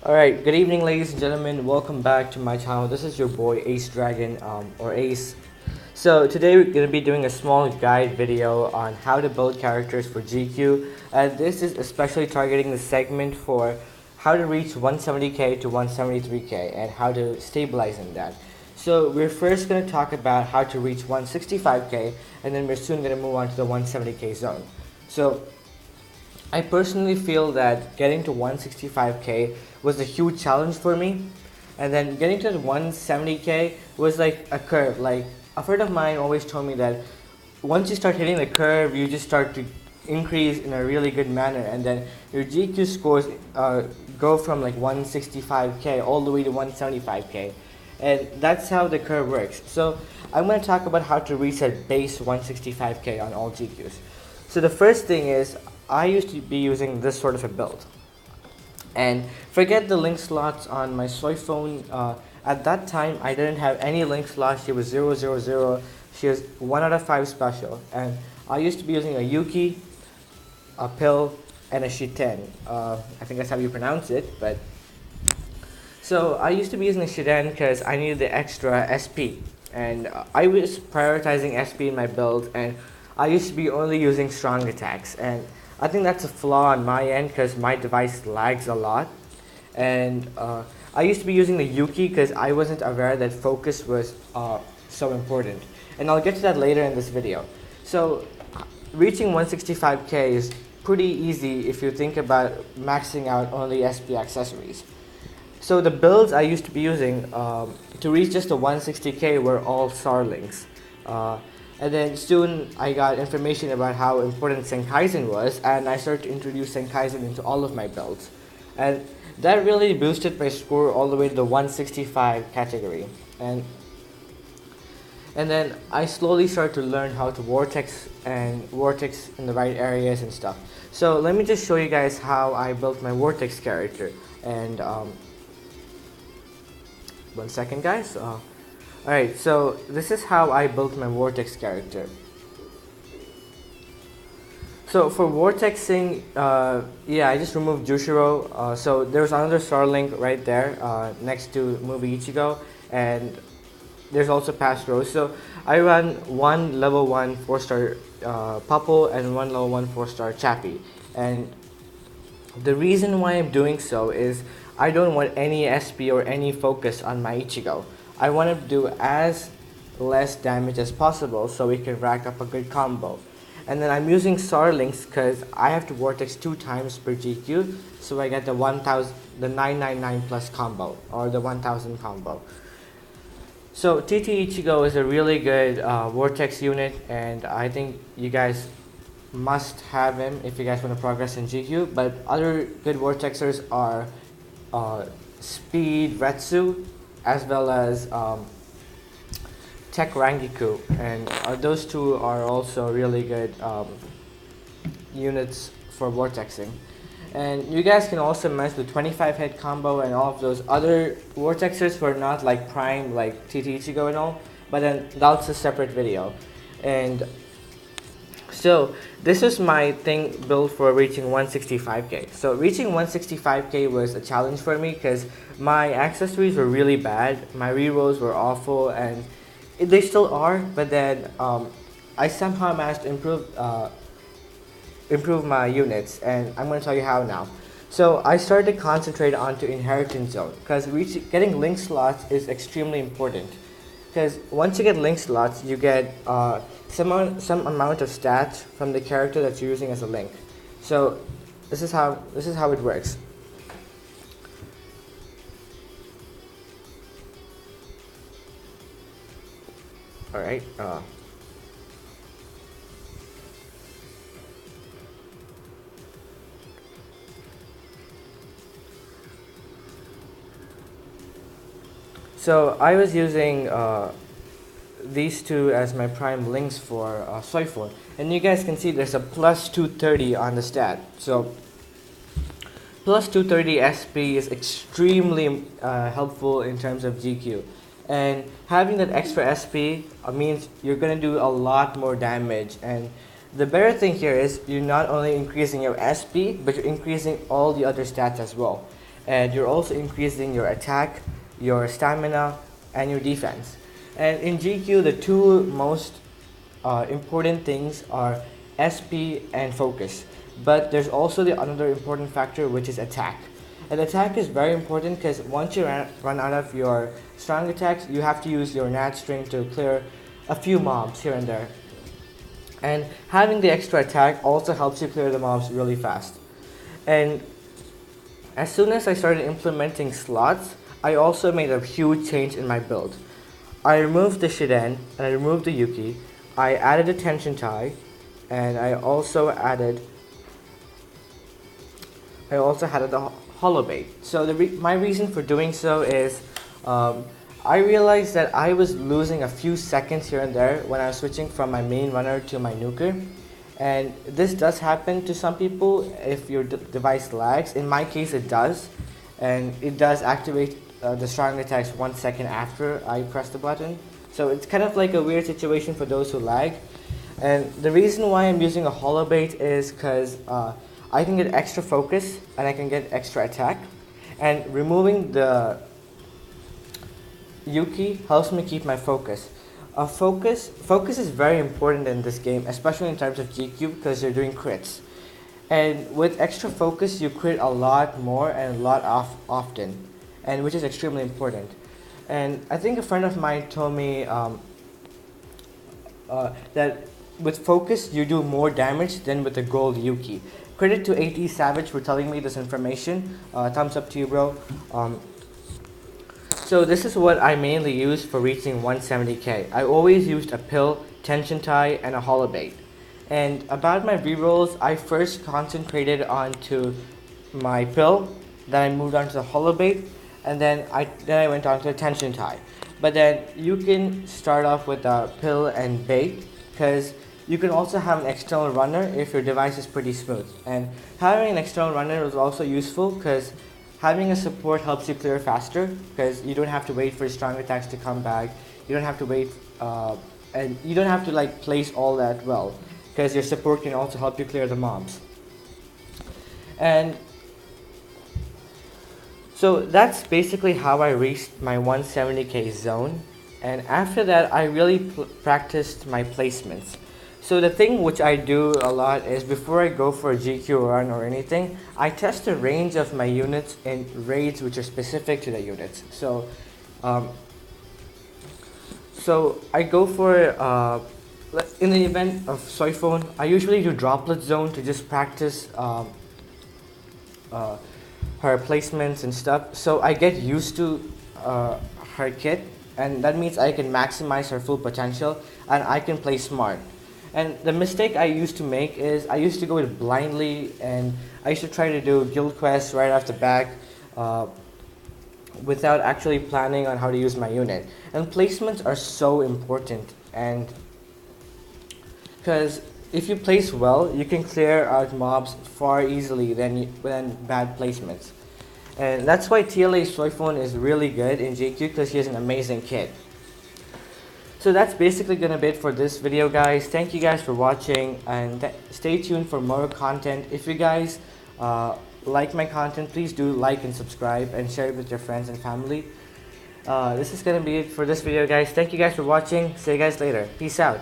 Alright, good evening ladies and gentlemen, welcome back to my channel. This is your boy Ace Dragon, or Ace. So today we're going to be doing a small guide video on how to build characters for GQ, and this is especially targeting the segment for how to reach 170k to 173k and how to stabilize in that. So we're first going to talk about how to reach 165k, and then we're soon going to move on to the 170k zone. So I personally feel that getting to 165k was a huge challenge for me, and then getting to the 170k was like a curve. Like a friend of mine always told me that once you start hitting the curve, you just start to increase in a really good manner, and then your GQ scores go from like 165k all the way to 175k, and that's how the curve works. So I'm going to talk about how to reach that base 165k on all GQs. So the first thing is, I used to be using this sort of a build, and forget the link slots on my soy phone. At that time I didn't have any link slots. She was 000, she was 1 out of 5 special, and I used to be using a Yuki, a Pill, and a Shiten. I think that's how you pronounce it. But so I used to be using a Shiten because I needed the extra SP, and I was prioritizing SP in my build, and I used to be only using strong attacks, and I think that's a flaw on my end because my device lags a lot. And I used to be using the Yuki because I wasn't aware that focus was so important, and I'll get to that later in this video. So reaching 165k is pretty easy if you think about maxing out only SP accessories. So the builds I used to be using to reach just the 160k were all Sarlings. And then soon I got information about how important Senkaizen was, and I started to introduce Senkaizen into all of my builds. And that really boosted my score all the way to the 165 category. And then I slowly started to learn how to vortex in the right areas and stuff. So let me just show you guys how I built my vortex character. And 1 second guys. Alright, so this is how I built my vortex character. So for vortexing, I just removed Jushiro. So there's another Starlink right there next to movie Ichigo, and there's also past rows. So I run one level 1 4-star Pupple and one level 1 4-star Chappie. And the reason why I'm doing so is I don't want any SP or any focus on my Ichigo. I want to do as less damage as possible so we can rack up a good combo. And then I'm using Sarlinks because I have to vortex 2 times per GQ, so I get the 999 plus combo, or the 1000 combo. So TT Ichigo is a really good vortex unit, and I think you guys must have him if you guys want to progress in GQ. But other good vortexers are Speed Retsu, as well as Tech Rangiku, and those two are also really good units for vortexing. And you guys can also mess with 25 hit combo and all of those other vortexers who are not like prime like TT Ichigo and all, but then that's a separate video. And so this is my thing built for reaching 165k. So reaching 165k was a challenge for me because my accessories were really bad, my rerolls were awful, and they still are, but then I somehow managed to improve my units, and I'm going to tell you how now. So I started to concentrate onto inheritance zone because getting link slots is extremely important. Because once you get link slots, you get some amount of stats from the character that you're using as a link. So this is how it works. All right. So I was using these two as my prime links for soy phone, and you guys can see there's a plus 230 on the stat. So plus 230 SP is extremely helpful in terms of GQ, and having that extra SP means you're gonna do a lot more damage. And the better thing here is you're not only increasing your SP, but you're increasing all the other stats as well. and you're also increasing your attack, your stamina, and your defense. And in GQ, the two most important things are SP and focus. But there's also the another important factor, which is attack. And attack is very important because once you run out of your strong attacks, you have to use your nat string to clear a few mobs here and there. And having the extra attack also helps you clear the mobs really fast. And as soon as I started implementing slots, I also made a huge change in my build. I removed the Shiden and I removed the Yuki. I added a tension tie, and I also added the hollow bait. So my reason for doing so is I realized that I was losing a few seconds here and there when I was switching from my main runner to my nuker. And this does happen to some people if your device lags. In my case it does, and it does activate the strong attacks 1 second after I press the button. So it's kind of like a weird situation for those who lag. And the reason why I'm using a hollow bait is because I can get extra focus and I can get extra attack. And removing the Yuki helps me keep my focus. Focus is very important in this game, especially in terms of GQ because you're doing crits. And with extra focus, you crit a lot more and a lot often, and which is extremely important. And I think a friend of mine told me that with focus, you do more damage than with the gold Yuki. Credit to AT Savage for telling me this information. Thumbs up to you, bro. So this is what I mainly use for reaching 170k. I always used a pill, tension tie, and a hollow bait. And about my rerolls, I first concentrated onto my pill, then I moved on to the hollow bait, and then I went on to the tension tie. But then you can start off with a pill and bait, because you can also have an external runner if your device is pretty smooth. And having an external runner is also useful because having a support helps you clear faster because you don't have to wait for strong attacks to come back. You don't have to wait, and you don't have to like place all that well because your support can also help you clear the mobs. And so that's basically how I reached my 170k zone. And after that, I really practiced my placements. So the thing which I do a lot is before I go for a GQ run or anything, I test the range of my units in raids which are specific to the units. So I go for, in the event of Soifone, I usually do droplet zone to just practice her placements and stuff. So I get used to her kit, and that means I can maximize her full potential and I can play smart. And the mistake I used to make is I used to go with blindly, and I used to try to do guild quests right off the back without actually planning on how to use my unit. And placements are so important, and because if you place well, you can clear out mobs far easily than bad placements. And that's why TLA Soifone is really good in GQ because he has an amazing kit. So that's basically gonna be it for this video, guys. Thank you guys for watching, and stay tuned for more content. If you guys like my content, please do like and subscribe and share it with your friends and family. This is gonna be it for this video, guys. Thank you guys for watching. See you guys later. Peace out.